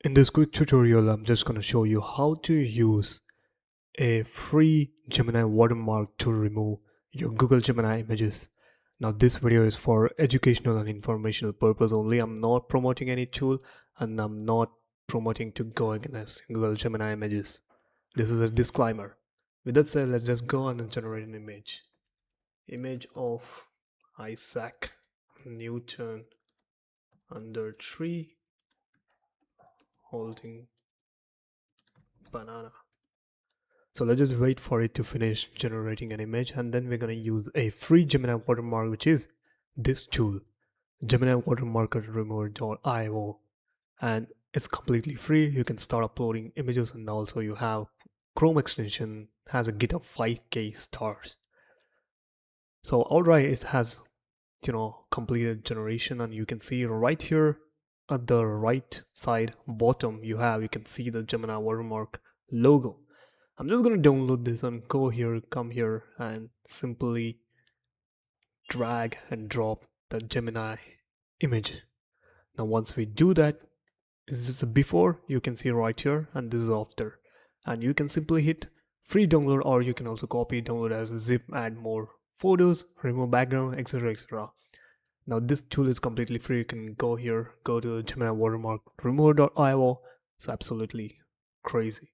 In this quick tutorial, I'm just going to show you how to use a free Gemini watermark to remove your Google Gemini images. Now this video is for educational and informational purpose only. I'm not promoting any tool and I'm not promoting to go against Google Gemini images. This is a disclaimer. With that said, let's just go on and generate an image. Image of Isaac Newton under tree holding banana. So let's just wait for it to finish generating an image, and then we're going to use a free Gemini watermark, which is this tool, Gemini Watermark Remover.io, and it's completely free. You can start uploading images, and also you have Chrome extension, has a Git of 5k stars. So alright, it has completed generation, and you can see right here at the right side bottom you can see the Gemini watermark logo. I'm just going to download this and come here and simply drag and drop the Gemini image. Now once we do that, this is before, you can see right here, and this is after, and you can simply hit free download, or you can also copy download as a zip, add more photos, remove background, etc, etc. Now this tool is completely free. You can go here, go to Gemini Watermark Remover.io. It's absolutely crazy.